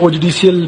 OGDCL,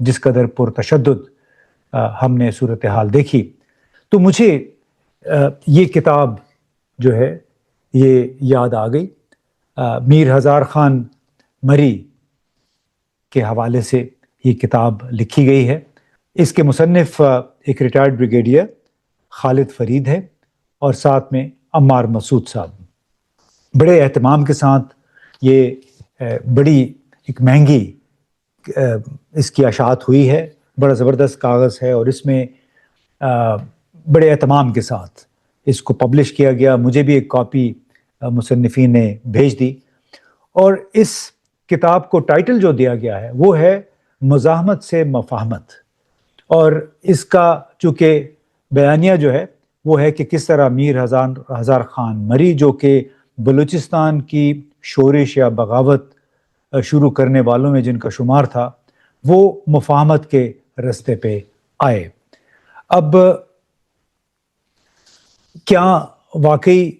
جس قدر پرتشدد ہم نے صورتحال دیکھی، تو مجھے یہ کتاب جو ہے یہ یاد آ گئی۔ میر ہزار خان مری کے حوالے سے یہ کتاب لکھی گئی ہے۔ اس کے مصنف ایک ریٹائرڈ بریگیڈیئر خالد فرید ہے اور ساتھ میں عمار مسعود صاحب۔ بڑے اہتمام کے ساتھ یہ بڑی ایک مہنگی اس کی اشاعت ہوئی ہے، بڑا زبردست کاغذ ہے، اور اس میں بڑے اہتمام کے ساتھ اس کو پبلش کیا گیا۔ مجھے بھی ایک کاپی مصنفین نے بھیج دی، اور اس کتاب کو ٹائٹل جو دیا گیا ہے وہ ہے مزاحمت سے مفاہمت، اور اس کا چونکہ بیانیہ جو ہے وہ ہے کہ کس طرح میر ہزار خان مری، جو کہ بلوچستان کی شورش یا بغاوت شروع کرنے والوں میں جن کا شمار تھا، وہ مفاہمت کے رستے پہ آئے۔ اب کیا واقعی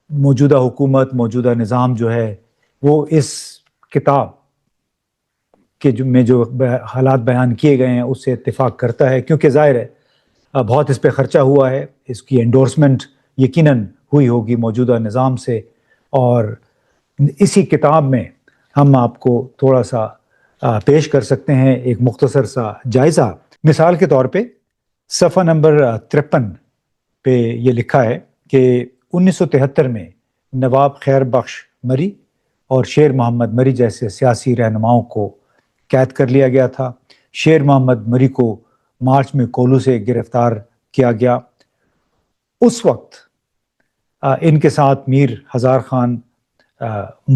موجودہ حکومت، موجودہ نظام جو ہے وہ اس کتاب کے میں جو حالات بیان کیے گئے ہیں اس سے اتفاق کرتا ہے؟ کیونکہ ظاہر ہے بہت اس پہ خرچہ ہوا ہے، اس کی انڈورسمنٹ یقیناً ہوئی ہوگی موجودہ نظام سے، اور اسی کتاب میں ہم آپ کو تھوڑا سا پیش کر سکتے ہیں ایک مختصر سا جائزہ۔ مثال کے طور پہ صفحہ نمبر 53 پہ یہ لکھا ہے کہ 1973 میں نواب خیر بخش مری اور شیر محمد مری جیسے سیاسی رہنماؤں کو قید کر لیا گیا تھا۔ شیر محمد مری کو مارچ میں کولو سے گرفتار کیا گیا۔ اس وقت ان کے ساتھ میر ہزار خان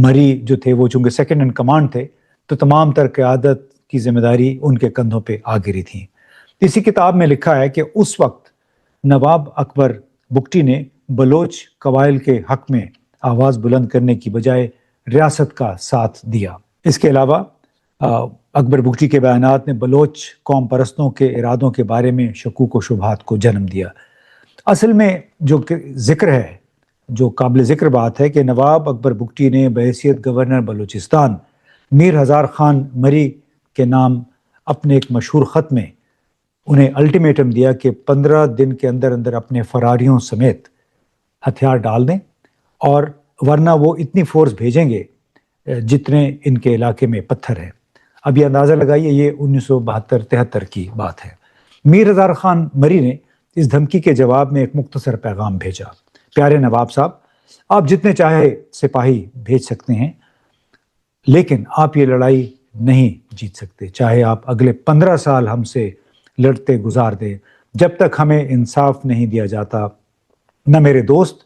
مری جو تھے وہ چونکہ سیکنڈ ان کمانڈ تھے، تو تمام تر قیادت کی ذمہ داری ان کے کندھوں پہ آ گری تھی۔ اسی کتاب میں لکھا ہے کہ اس وقت نواب اکبر بگٹی نے بلوچ قبائل کے حق میں آواز بلند کرنے کی بجائے ریاست کا ساتھ دیا۔ اس کے علاوہ اکبر بگٹی کے بیانات نے بلوچ قوم پرستوں کے ارادوں کے بارے میں شکوک و شبہات کو جنم دیا۔ اصل میں جو ذکر ہے، جو قابل ذکر بات ہے کہ نواب اکبر بگٹی نے بحیثیت گورنر بلوچستان میر ہزار خان مری کے نام اپنے ایک مشہور خط میں انہیں الٹیمیٹم دیا کہ 15 دن کے اندر اندر اپنے فراریوں سمیت ہتھیار ڈال دیں، اور ورنہ وہ اتنی فورس بھیجیں گے جتنے ان کے علاقے میں پتھر ہیں۔ اب یہ اندازہ لگائیے، یہ 1972-73 کی بات ہے۔ میر ہزار خان مری نے اس دھمکی کے جواب میں ایک مختصر پیغام بھیجا: پیارے نواب صاحب، آپ جتنے چاہے سپاہی بھیج سکتے ہیں، لیکن آپ یہ لڑائی نہیں جیت سکتے، چاہے آپ اگلے 15 سال ہم سے لڑتے گزار دیں، جب تک ہمیں انصاف نہیں دیا جاتا نہ میرے دوست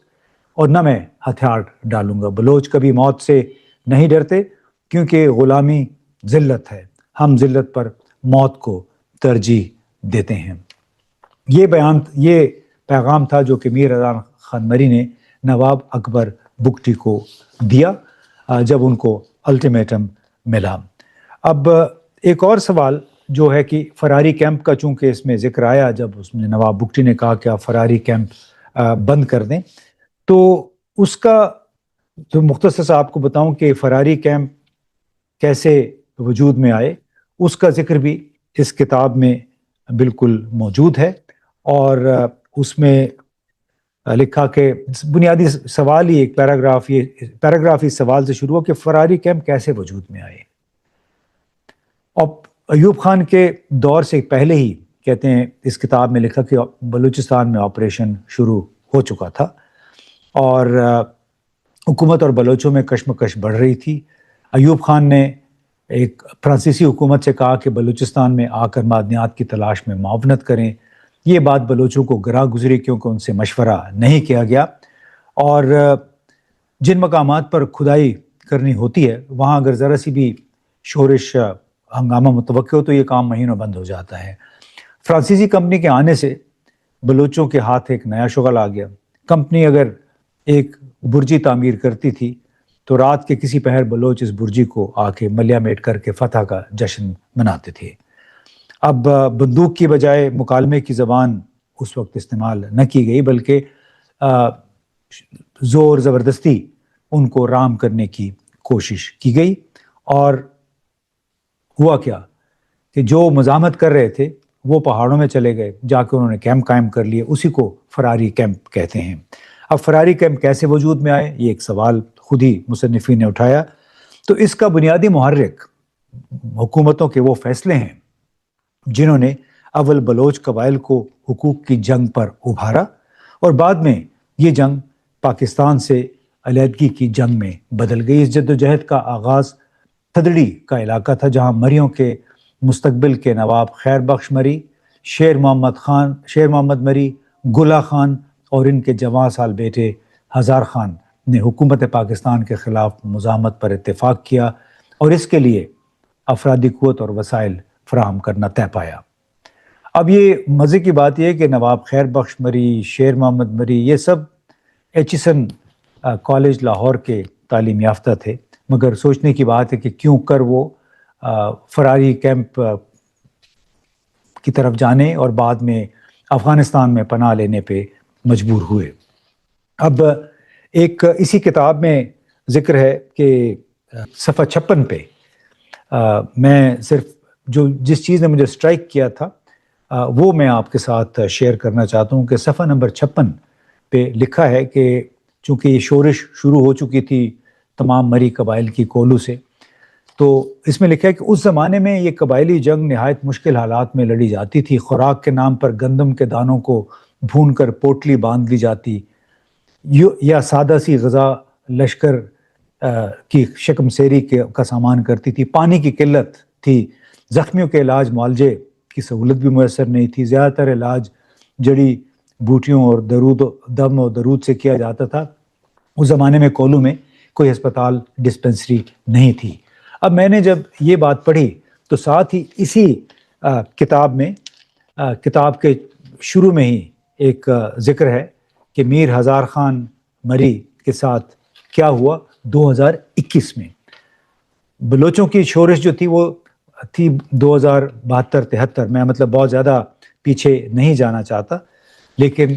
اور نہ میں ہتھیار ڈالوں گا۔ بلوچ کبھی موت سے نہیں ڈرتے کیونکہ غلامی ذلت ہے، ہم ذلت پر موت کو ترجیح دیتے ہیں۔ یہ پیغام تھا جو کہ میر ہزار خان مری نے نواب اکبر بگٹی کو دیا جب ان کو الٹیمیٹم ملا۔ اب ایک اور سوال جو ہے کہ فراری کیمپ کا، چونکہ اس میں ذکر آیا جب اس میں نواب بگٹی نے کہا کہ آپ فراری کیمپ بند کر دیں، تو اس کا جو مختصر سے آپ کو بتاؤں کہ فراری کیمپ کیسے وجود میں آئے، اس کا ذکر بھی اس کتاب میں بالکل موجود ہے، اور اس میں لکھا کہ بنیادی سوال ہی ایک پیراگراف اس سوال سے شروع ہو کہ فراری کیمپ کیسے وجود میں آئے۔ اور ایوب خان کے دور سے پہلے ہی کہتے ہیں اس کتاب میں لکھا کہ بلوچستان میں آپریشن شروع ہو چکا تھا، اور حکومت اور بلوچوں میں کشمکش بڑھ رہی تھی۔ ایوب خان نے ایک فرانسیسی حکومت سے کہا کہ بلوچستان میں آ کر معدنیات کی تلاش میں معاونت کریں۔ یہ بات بلوچوں کو گراں گزری کیونکہ ان سے مشورہ نہیں کیا گیا، اور جن مقامات پر کھدائی کرنی ہوتی ہے وہاں اگر ذرا سی بھی شورش ہنگامہ متوقع ہو تو یہ کام مہینوں بند ہو جاتا ہے۔ فرانسیسی کمپنی کے آنے سے بلوچوں کے ہاتھ ایک نیا شغل آ گیا۔ کمپنی اگر ایک برجی تعمیر کرتی تھی تو رات کے کسی پہر بلوچ اس برجی کو آ کے ملیا میٹ کر کے فتح کا جشن مناتے تھے۔ اب بندوق کی بجائے مکالمے کی زبان اس وقت استعمال نہ کی گئی، بلکہ زور زبردستی ان کو رام کرنے کی کوشش کی گئی، اور ہوا کیا کہ جو مزاحمت کر رہے تھے وہ پہاڑوں میں چلے گئے، جا کے انہوں نے کیمپ قائم کر لیے، اسی کو فراری کیمپ کہتے ہیں۔ اب فراری کیمپ کیسے وجود میں آئے، یہ ایک سوال خود ہی مصنفین نے اٹھایا۔ تو اس کا بنیادی محرک حکومتوں کے وہ فیصلے ہیں جنہوں نے اول بلوچ قبائل کو حقوق کی جنگ پر ابھارا، اور بعد میں یہ جنگ پاکستان سے علیحدگی کی جنگ میں بدل گئی۔ اس جدوجہد کا آغاز تھدڑی کا علاقہ تھا، جہاں مریوں کے مستقبل کے نواب خیر بخش مری، شیر محمد مری، گلہ خان اور ان کے جوان سال بیٹے ہزار خان نے حکومت پاکستان کے خلاف مزاحمت پر اتفاق کیا اور اس کے لیے افرادی قوت اور وسائل فراہم کرنا طے پایا۔ اب یہ مزے کی بات یہ ہے کہ نواب خیر بخش مری، شیر محمد مری، یہ سب ایچسن کالج لاہور کے تعلیم یافتہ تھے، مگر سوچنے کی بات ہے کہ کیوں کر وہ فراری کیمپ کی طرف جانے اور بعد میں افغانستان میں پناہ لینے پہ مجبور ہوئے۔ اب ایک اسی کتاب میں ذکر ہے کہ صفحہ 56 پہ میں صرف جس چیز نے مجھے سٹرائک کیا تھا وہ میں آپ کے ساتھ شیئر کرنا چاہتا ہوں کہ صفحہ نمبر 56 پہ لکھا ہے کہ چونکہ یہ شورش شروع ہو چکی تھی تمام مری قبائل کی کولو سے، تو اس میں لکھا ہے کہ اس زمانے میں یہ قبائلی جنگ نہایت مشکل حالات میں لڑی جاتی تھی۔ خوراک کے نام پر گندم کے دانوں کو بھون کر پوٹلی باندھ لی جاتی، یا سادہ سی غذا لشکر کی شکم سیری کا سامان کرتی تھی۔ پانی کی قلت تھی، زخمیوں کے علاج معالجے کی سہولت بھی میسر نہیں تھی، زیادہ تر علاج جڑی بوٹیوں اور دم اور درود سے کیا جاتا تھا۔ اس زمانے میں کولو میں کوئی ہسپتال ڈسپنسری نہیں تھی۔ اب میں نے جب یہ بات پڑھی تو ساتھ ہی اسی کتاب کے شروع میں ہی ایک ذکر ہے کہ میر ہزار خان مری کے ساتھ کیا ہوا 2021 میں۔ بلوچوں کی شورش جو تھی وہ تھی 2072-73 میں، مطلب بہت زیادہ پیچھے نہیں جانا چاہتا، لیکن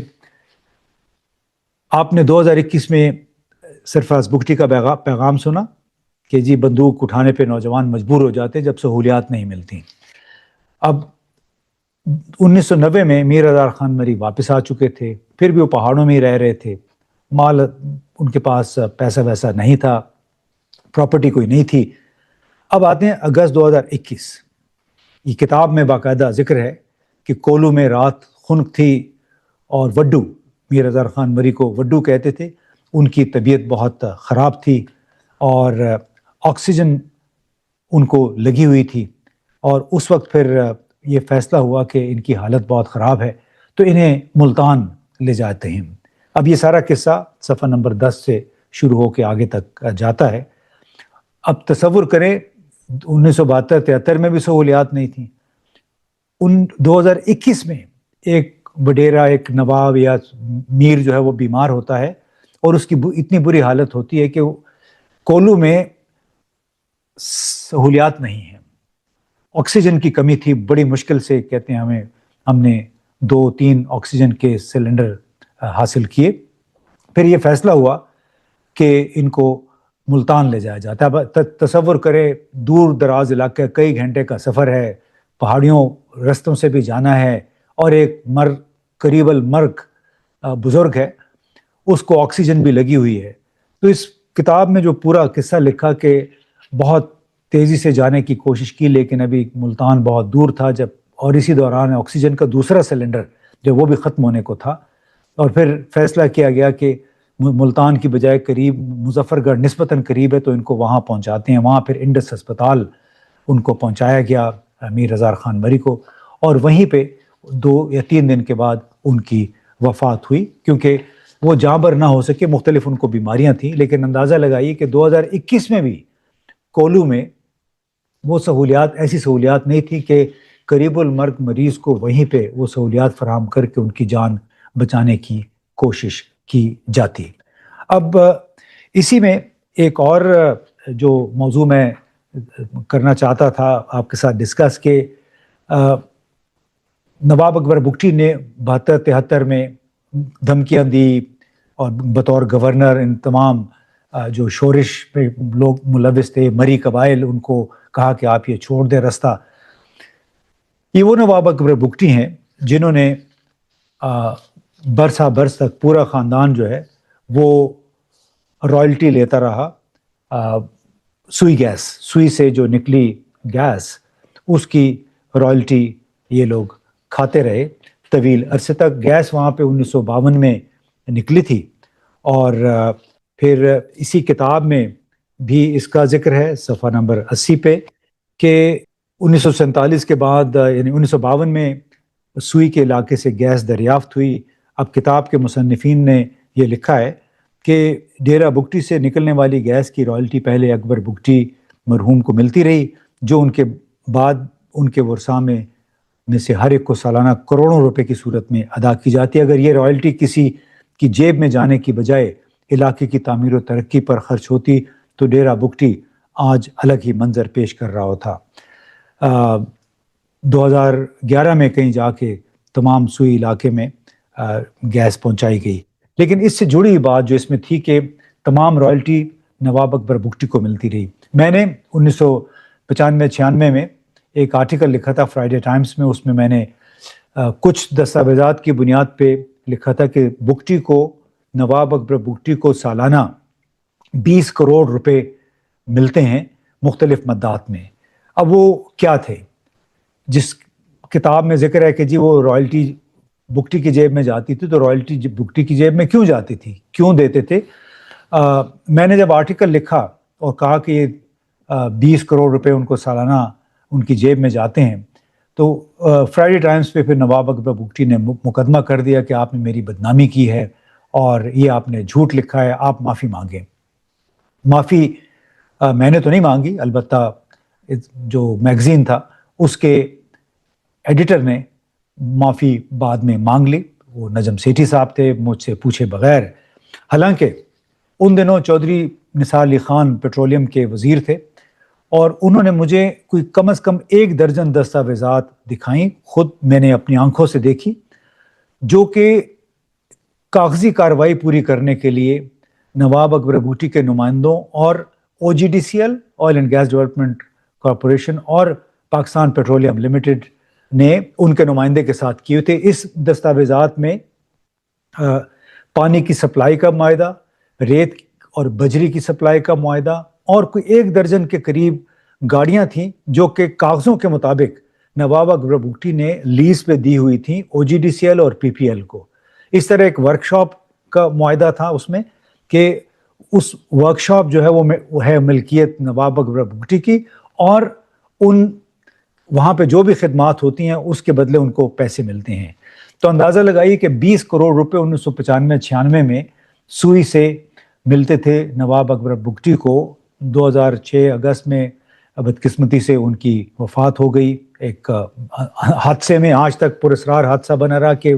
آپ نے 2021 میں سرفراز بگٹی کا پیغام سنا کہ جی بندوق اٹھانے پہ نوجوان مجبور ہو جاتے جب سہولیات نہیں ملتی۔ اب 1990 میں میر ہزار خان مری واپس آ چکے تھے، پھر بھی وہ پہاڑوں میں ہی رہ رہے تھے، مال ان کے پاس پیسہ ویسا نہیں تھا، پراپرٹی کوئی نہیں تھی۔ اب آتے ہیں اگست 2021، یہ کتاب میں باقاعدہ ذکر ہے کہ کولو میں رات خنک تھی اور وڈو، میر ہزار خان مری کو وڈو کہتے تھے، ان کی طبیعت بہت خراب تھی اور آکسیجن ان کو لگی ہوئی تھی، اور اس وقت پھر یہ فیصلہ ہوا کہ ان کی حالت بہت خراب ہے تو انہیں ملتان لے جاتے ہیں۔ اب یہ سارا قصہ صفحہ نمبر 10 سے شروع ہو کے آگے تک جاتا ہے۔ اب تصور کریں 1972-73 میں بھی سہولیات نہیں تھیں، 2021 میں ایک وڈیرا، ایک نواب یا میر جو ہے وہ بیمار ہوتا ہے اور اس کی اتنی بری حالت ہوتی ہے کہ کولو میں سہولیات نہیں ہیں، آکسیجن کی کمی تھی، بڑی مشکل سے کہتے ہیں ہم نے 2-3 آکسیجن کے سلنڈر حاصل کیے۔ پھر یہ فیصلہ ہوا کہ ان کو ملتان لے جایا جاتا ہے۔ اب تصور کرے دور دراز علاقہ، کئی گھنٹے کا سفر ہے، پہاڑیوں رستوں سے بھی جانا ہے، اور ایک قریب المرگ بزرگ ہے، اس کو آکسیجن بھی لگی ہوئی ہے۔ تو اس کتاب میں جو پورا قصہ لکھا کہ بہت تیزی سے جانے کی کوشش کی، لیکن ابھی ملتان بہت دور تھا اور اسی دوران آکسیجن کا دوسرا سلنڈر جو وہ بھی ختم ہونے کو تھا، اور پھر فیصلہ کیا گیا کہ ملتان کی بجائے قریب مظفر گڑھ نسبتاً قریب ہے تو ان کو وہاں پہنچاتے ہیں۔ وہاں پھر انڈس ہسپتال ان کو پہنچایا گیا، میر ہزار خان مری کو، اور وہیں پہ 2 یا 3 دن کے بعد ان کی وفات ہوئی، کیونکہ وہ جاں بر نہ ہو سکے، مختلف ان کو بیماریاں تھیں۔ لیکن اندازہ لگائیے کہ 2021 میں بھی کولو میں وہ ایسی سہولیات نہیں تھی کہ قریب المرگ مریض کو وہیں پہ وہ سہولیات فراہم کر کے ان کی جان بچانے کی کوشش کی جاتی۔ اب اسی میں ایک اور جو موضوع میں کرنا چاہتا تھا آپ کے ساتھ ڈسکس، کہ نواب اکبر بگٹی نے 72-73 میں دھمکیاں دی اور بطور گورنر ان تمام جو شورش پہ لوگ ملوث تھے، مری قبائل، ان کو کہا کہ آپ یہ چھوڑ دیں راستہ۔ یہ وہ نواب اکبر بگٹی ہیں جنہوں نے برسا برس تک پورا خاندان جو ہے وہ رائلٹی لیتا رہا. سوئی سے جو نکلی گیس اس کی رائلٹی یہ لوگ کھاتے رہے طویل عرصے تک. گیس وہاں پہ 1952 میں نکلی تھی اور پھر اسی کتاب میں بھی اس کا ذکر ہے صفحہ نمبر 80 پہ کہ 1947 کے بعد یعنی 1952 میں سوئی کے علاقے سے گیس دریافت ہوئی. اب کتاب کے مصنفین نے یہ لکھا ہے کہ ڈیرہ بگٹی سے نکلنے والی گیس کی رائلٹی پہلے اکبر بگٹی مرحوم کو ملتی رہی جو ان کے بعد ان کے ورثاء میں سے ہر ایک کو سالانہ کروڑوں روپے کی صورت میں ادا کی جاتی ہے. اگر یہ رائلٹی کسی کی جیب میں جانے کی بجائے علاقے کی تعمیر و ترقی پر خرچ ہوتی تو ڈیرہ بگٹی آج الگ ہی منظر پیش کر رہا ہوتا. 2011 میں کہیں جا کے تمام سوئی علاقے میں گیس پہنچائی گئی. لیکن اس سے جڑی بات جو اس میں تھی کہ تمام رائلٹی نواب اکبر بگٹی کو ملتی رہی. میں نے 1995-96 میں ایک آرٹیکل لکھا تھا فرائیڈے ٹائمز میں. اس میں میں نے کچھ دستاویزات کی بنیاد پہ لکھا تھا کہ بگٹی کو نواب اکبر بگٹی کو سالانہ 20 کروڑ روپے ملتے ہیں مختلف مدات میں. اب وہ کیا تھے؟ جس کتاب میں ذکر ہے کہ جی وہ رائلٹی بگٹی کی جیب میں جاتی تھی تو رائلٹی بگٹی کی جیب میں کیوں جاتی تھی، کیوں دیتے تھے؟ میں نے جب آرٹیکل لکھا اور کہا کہ یہ 20 کروڑ روپے ان کو سالانہ ان کی جیب میں جاتے ہیں تو فرائیڈے ٹائمز پہ پھر نواب اکبر بگٹی نے مقدمہ کر دیا کہ آپ نے میری بدنامی کی ہے اور یہ آپ نے جھوٹ لکھا ہے، آپ معافی مانگیں. معافی میں نے تو نہیں مانگی، البتہ جو میگزین تھا اس کے ایڈیٹر نے معافی بعد میں مانگ لی. وہ نجم سیٹھی صاحب تھے، مجھ سے پوچھے بغیر. حالانکہ ان دنوں چودھری نثار علی خان پیٹرولیم کے وزیر تھے اور انہوں نے مجھے کوئی کم از کم 1 درجن دستاویزات دکھائیں، خود میں نے اپنی آنکھوں سے دیکھی، جو کہ کاغذی کارروائی پوری کرنے کے لیے نواب اکبر بگٹی کے نمائندوں اور OGDCL oil and gas development corporation اور پاکستان پیٹرولیم لمیٹڈ نے ان کے نمائندے کے ساتھ کیے تھے. اس دستاویزات میں پانی کی سپلائی کا معاہدہ، ریت اور بجری کی سپلائی کا معاہدہ اور کوئی 1 درجن کے قریب گاڑیاں تھیں جو کہ کاغذوں کے مطابق نواب اکبر بگٹی نے لیز پہ دی ہوئی تھیں OGDCL اور PPL کو. اس طرح ایک ورکشاپ کا معاہدہ تھا اس میں کہ اس ورکشاپ جو ہے وہ ہے ملکیت نواب اکبر بگٹی کی اور ان وہاں پہ جو بھی خدمات ہوتی ہیں اس کے بدلے ان کو پیسے ملتے ہیں. تو اندازہ لگائیے کہ 20 کروڑ روپے 1995-96 میں سوئی سے ملتے تھے نواب اکبر بگٹی کو. 2006 اگست میں بدقسمتی سے ان کی وفات ہو گئی ایک حادثے میں. آج تک پراسرار حادثہ بنا رہا کہ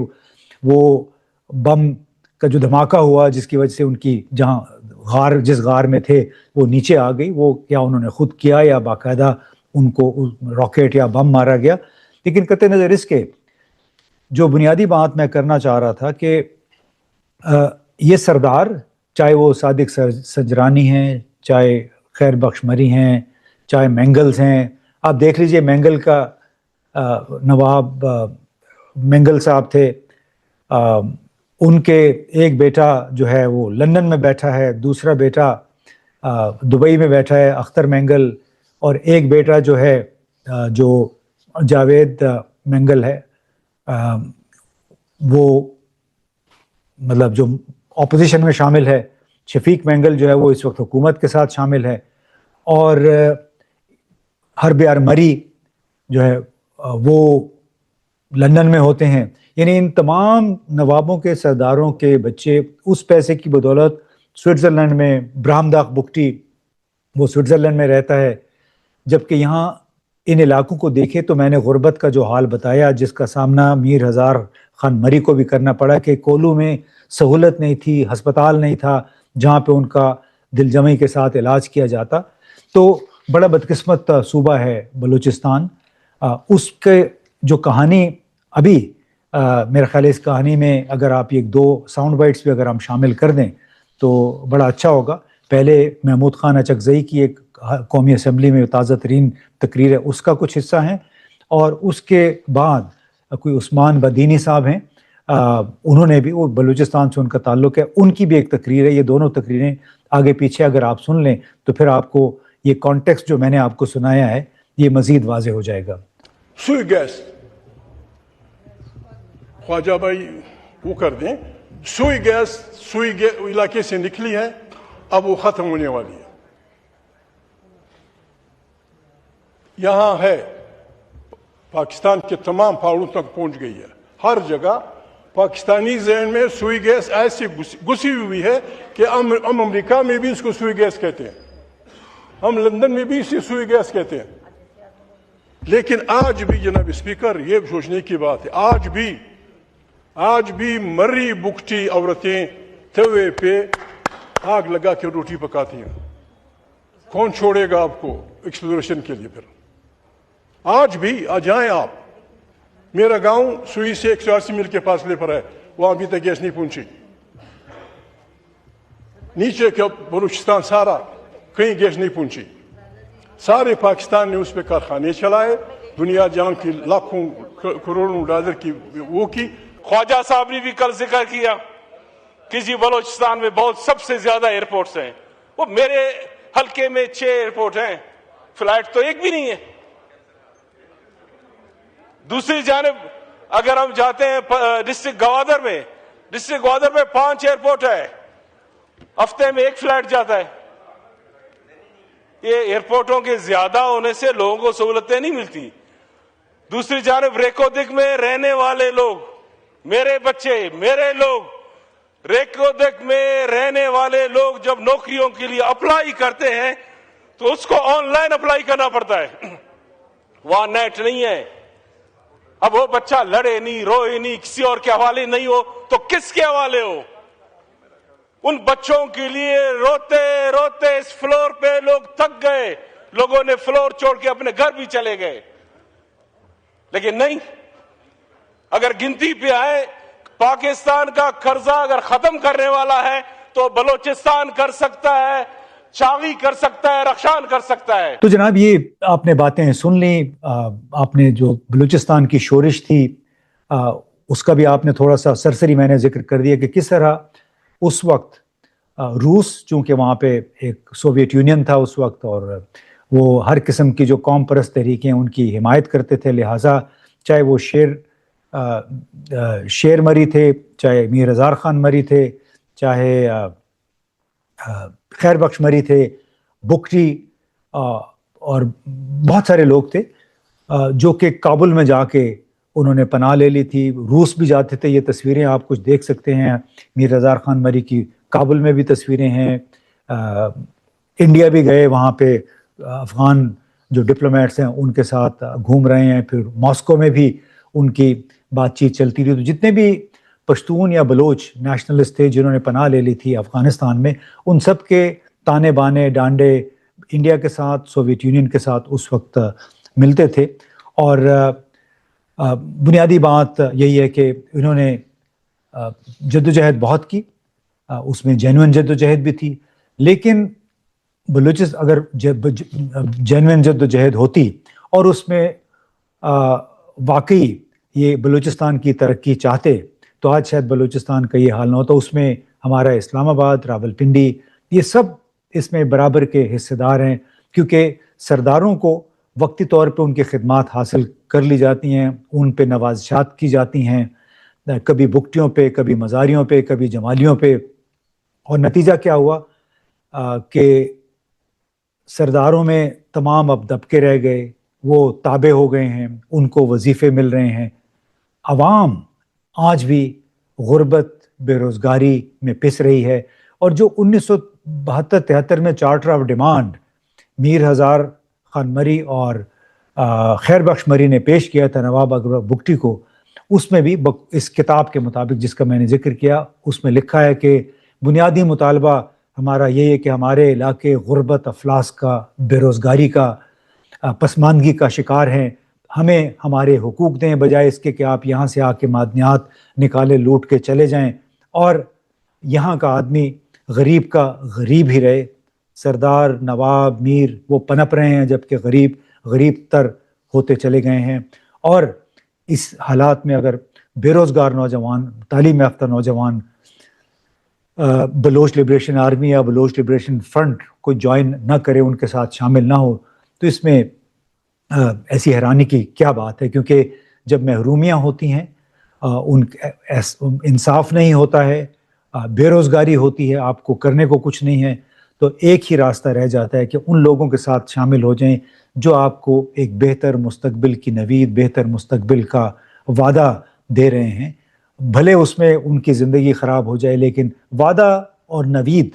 وہ بم کا جو دھماکہ ہوا جس کی وجہ سے ان کی جہاں جس غار میں تھے وہ نیچے آ گئی، وہ کیا انہوں نے خود کیا یا باقاعدہ ان کو راکٹ یا بم مارا گیا. لیکن قطع نظر اس کے جو بنیادی بات میں کرنا چاہ رہا تھا کہ یہ سردار چاہے وہ صادق سجرانی ہیں، چاہے خیر بخش مری ہیں، چاہے مینگلز ہیں. آپ دیکھ لیجئے مینگل کا نواب مینگل صاحب تھے، ان کے ایک بیٹا جو ہے وہ لندن میں بیٹھا ہے، دوسرا بیٹا دبئی میں بیٹھا ہے اختر مینگل، اور ایک بیٹا جو ہے جو جاوید مینگل ہے وہ مطلب جو اپوزیشن میں شامل ہے. شفیق مینگل جو ہے وہ اس وقت حکومت کے ساتھ شامل ہے، اور حرب یار مری جو ہے وہ لندن میں ہوتے ہیں. یعنی ان تمام نوابوں کے سرداروں کے بچے اس پیسے کی بدولت سوئٹزرلینڈ میں، برہمداغ بگٹی وہ سوئٹزرلینڈ میں رہتا ہے، جبکہ یہاں ان علاقوں کو دیکھے تو میں نے غربت کا جو حال بتایا جس کا سامنا میر ہزار خان مری کو بھی کرنا پڑا کہ کولو میں سہولت نہیں تھی، ہسپتال نہیں تھا جہاں پہ ان کا دل جمعی کے ساتھ علاج کیا جاتا. تو بڑا بدقسمت صوبہ ہے بلوچستان. اس کے جو کہانی ابھی میرا خیال ہے اس کہانی میں اگر آپ 1-2 ساؤنڈ بائٹس بھی اگر ہم شامل کر دیں تو بڑا اچھا ہوگا. پہلے محمود خان اچکزئی کی ایک قومی اسمبلی میں تازہ ترین تقریر ہے، اس کا کچھ حصہ ہیں، اور اس کے بعد کوئی عثمان بدینی صاحب ہیں, انہوں نے بھی, وہ بلوچستان سے ان کا تعلق ہے, ان کی بھی ایک تقریر ہے. یہ دونوں تقریریں آگے پیچھے اگر آپ سن لیں تو پھر آپ کو یہ کانٹیکسٹ جو میں نے آپ کو سنایا ہے یہ مزید واضح ہو جائے گا. سوئی گیس خواجہ بھائی وہ کر دیں, سوئی گیس علاقے سے نکلی ہے, اب وہ ختم ہونے والی ہے. یہاں ہے پاکستان کے تمام پہاڑوں تک پہنچ گئی ہے. ہر جگہ پاکستانی ذہن میں سوئی گیس ایسی گھسی ہوئی ہے کہ ہم امریکہ میں بھی اس کو سوئی گیس کہتے ہیں, ہم لندن میں بھی اسے سوئی گیس کہتے ہیں. لیکن آج بھی جناب اسپیکر یہ سوچنے کی بات ہے, آج بھی مری بکٹی عورتیں توے پہ آگ لگا کے روٹی پکاتی ہیں. کون چھوڑے گا آپ کو ایکسپلوریشن کے لیے؟ پھر آج بھی آ جائیں آپ. میرا گاؤں سوئی سے 180 میل کے فاصلے پر ہے, وہاں ابھی تک گیس نہیں پہنچی. نیچے کے بلوچستان سارا کہیں گیس نہیں پہنچی. سارے پاکستان نے اس پہ کارخانے چلائے, دنیا جان کی لاکھوں کروڑوں ڈالر کی وہ کی. خواجہ صاحب نے بھی کل ذکر کیا کہ جی بلوچستان میں بہت سب سے زیادہ ایئرپورٹس ہیں. وہ میرے حلقے میں 6 ایئرپورٹ ہیں, فلائٹ تو ایک بھی نہیں ہے. دوسری جانب اگر ہم جاتے ہیں ڈسٹرکٹ گوادر میں 5 ایئرپورٹ ہے, ہفتے میں 1 فلائٹ جاتا ہے. یہ ایئرپورٹوں کے زیادہ ہونے سے لوگوں کو سہولتیں نہیں ملتی. دوسری جانب ریکودک میں رہنے والے لوگ, میرے بچے, میرے لوگ, ریکودک میں رہنے والے لوگ جب نوکریوں کے لیے اپلائی کرتے ہیں تو اس کو آن لائن اپلائی کرنا پڑتا ہے, وہاں نیٹ نہیں ہے. اب وہ بچہ لڑے نہیں, روئے نہیں, کسی اور کے حوالے نہیں ہو تو کس کے حوالے ہو؟ ان بچوں کے لیے روتے روتے اس فلور پہ لوگ تھک گئے. لوگوں نے فلور چھوڑ کے اپنے گھر بھی چلے گئے. لیکن نہیں, اگر گنتی پہ آئے, پاکستان کا قرضہ اگر ختم کرنے والا ہے تو بلوچستان کر سکتا ہے, چاغی کر سکتا ہے, رخشان کر سکتا ہے. تو جناب یہ آپ نے باتیں سن لیں, آپ نے جو بلوچستان کی شورش تھی اس کا بھی آپ نے تھوڑا سا سرسری میں نے ذکر کر دیا کہ کس طرح اس وقت روس, چونکہ وہاں پہ ایک سوویت یونین تھا اس وقت, اور وہ ہر قسم کی جو قوم پرست تحریکیں ان کی حمایت کرتے تھے, لہٰذا چاہے وہ شیر مری تھے, چاہے میر ہزار خان مری تھے, چاہے خیر بخش مری تھے, بکٹی اور بہت سارے لوگ تھے جو کہ کابل میں جا کے انہوں نے پناہ لے لی تھی. روس بھی جاتے تھے, یہ تصویریں آپ کچھ دیکھ سکتے ہیں, میر ہزار خان مری کی کابل میں بھی تصویریں ہیں. انڈیا بھی گئے, وہاں پہ افغان جو ڈپلومیٹس ہیں ان کے ساتھ گھوم رہے ہیں. پھر ماسکو میں بھی ان کی بات چیت چلتی رہی. تو جتنے بھی پشتون یا بلوچ نیشنلسٹ تھے جنہوں نے پناہ لے لی تھی افغانستان میں, ان سب کے تانے بانے ڈانڈے انڈیا کے ساتھ, سوویت یونین کے ساتھ اس وقت ملتے تھے. اور بنیادی بات یہی ہے کہ انہوں نے جدوجہد بہت کی, اس میں جینوئن جدوجہد بھی تھی. لیکن اگر جینوئن جدوجہد ہوتی اور اس میں واقعی یہ بلوچستان کی ترقی چاہتے تو آج شاید بلوچستان کا یہ حال نہ ہوتا. اس میں ہمارا اسلام آباد, راولپنڈی, یہ سب اس میں برابر کے حصے دار ہیں, کیونکہ سرداروں کو وقتی طور پہ ان کی خدمات حاصل کر لی جاتی ہیں, ان پہ نوازشات کی جاتی ہیں, کبھی بکٹیوں پہ, کبھی مزاریوں پہ, کبھی جمالیوں پہ. اور نتیجہ کیا ہوا کہ سرداروں میں تمام اب دبکے رہ گئے, وہ تابع ہو گئے ہیں, ان کو وظیفے مل رہے ہیں. عوام آج بھی غربت, بے روزگاری میں پس رہی ہے. اور جو 1972-73 میں چارٹر آف ڈیمانڈ میر ہزار خان مری اور خیر بخش مری نے پیش کیا تھا نواب اکبر بگٹی کو, اس میں بھی اس کتاب کے مطابق جس کا میں نے ذکر کیا, اس میں لکھا ہے کہ بنیادی مطالبہ ہمارا یہ ہے کہ ہمارے علاقے غربت, افلاس کا, بے روزگاری کا, پسماندگی کا شکار ہیں, ہمیں ہمارے حقوق دیں, بجائے اس کے کہ آپ یہاں سے آ کے معدنیات نکالے لوٹ کے چلے جائیں اور یہاں کا آدمی غریب کا غریب ہی رہے. سردار, نواب, میر وہ پنپ رہے ہیں جبکہ غریب تر ہوتے چلے گئے ہیں. اور اس حالات میں اگر بے روزگار نوجوان، تعلیم یافتہ نوجوان بلوچ لبریشن آرمی یا بلوچ لبریشن فرنٹ کو جوائن نہ کرے، ان کے ساتھ شامل نہ ہو، تو اس میں ایسی حیرانی کی کیا بات ہے؟ کیونکہ جب محرومیاں ہوتی ہیں، انصاف نہیں ہوتا ہے، بے روزگاری ہوتی ہے، آپ کو کرنے کو کچھ نہیں ہے، تو ایک ہی راستہ رہ جاتا ہے کہ ان لوگوں کے ساتھ شامل ہو جائیں جو آپ کو ایک بہتر مستقبل کی نوید، بہتر مستقبل کا وعدہ دے رہے ہیں۔ بھلے اس میں ان کی زندگی خراب ہو جائے، لیکن وعدہ اور نوید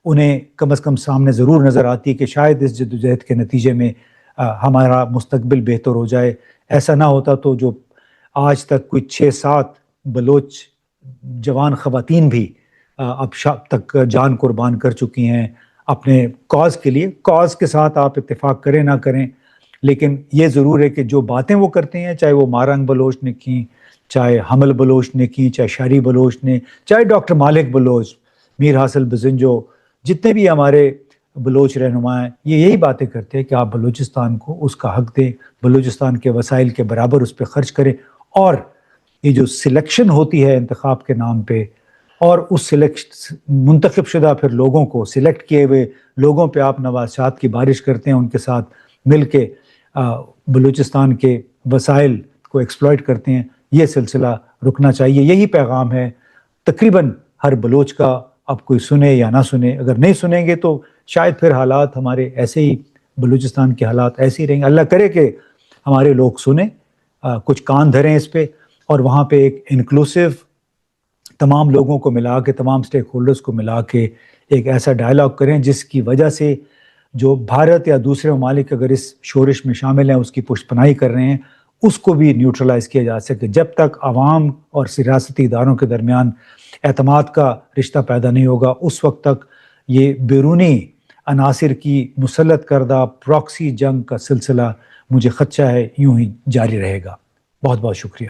انہیں کم از کم سامنے ضرور نظر آتی ہے کہ شاید اس جدوجہد کے نتیجے میں ہمارا مستقبل بہتر ہو جائے۔ ایسا نہ ہوتا تو جو آج تک کوئی 6-7 بلوچ جوان خواتین بھی اب شب تک جان قربان کر چکی ہیں اپنے کاز کے لیے۔ کاز کے ساتھ آپ اتفاق کریں نہ کریں، لیکن یہ ضرور ہے کہ جو باتیں وہ کرتے ہیں، چاہے وہ مارنگ بلوچ نے کی، چاہے حمل بلوچ نے کی، چاہے شہری بلوچ نے، چاہے ڈاکٹر مالک بلوچ، میر حاصل بزنجو، جتنے بھی ہمارے بلوچ رہنما ہیں، یہ یہی باتیں کرتے ہیں کہ آپ بلوچستان کو اس کا حق دیں، بلوچستان کے وسائل کے برابر اس پہ خرچ کریں، اور یہ جو سلیکشن ہوتی ہے انتخاب کے نام پہ، اور اس منتخب شدہ پھر لوگوں کو، سلیکٹ کیے ہوئے لوگوں پہ آپ نوازشات کی بارش کرتے ہیں، ان کے ساتھ مل کے بلوچستان کے وسائل کو ایکسپلائٹ کرتے ہیں، یہ سلسلہ رکنا چاہیے۔ یہی پیغام ہے تقریباً ہر بلوچ کا، اب کوئی سنے یا نہ سنے۔ اگر نہیں سنیں گے تو شاید پھر حالات ہمارے ایسے ہی، بلوچستان کے حالات ایسے ہی رہیں گے۔ اللہ کرے کہ ہمارے لوگ سنیں، کچھ کان دھریں اس پہ، اور وہاں پہ ایک انکلوسیو تمام لوگوں کو ملا کے، تمام سٹیک ہولڈرز کو ملا کے ایک ایسا ڈائلاگ کریں جس کی وجہ سے جو بھارت یا دوسرے ممالک اگر اس شورش میں شامل ہیں، اس کی پشت پناہی کر رہے ہیں، اس کو بھی نیوٹرلائز کیا جا سکے۔ جب تک عوام اور سیاسی اداروں کے درمیان اعتماد کا رشتہ پیدا نہیں ہوگا، اس وقت تک یہ بیرونی عناصر کی مسلط کردہ پراکسی جنگ کا سلسلہ مجھے خدشہ ہے یوں ہی جاری رہے گا۔ بہت بہت شکریہ۔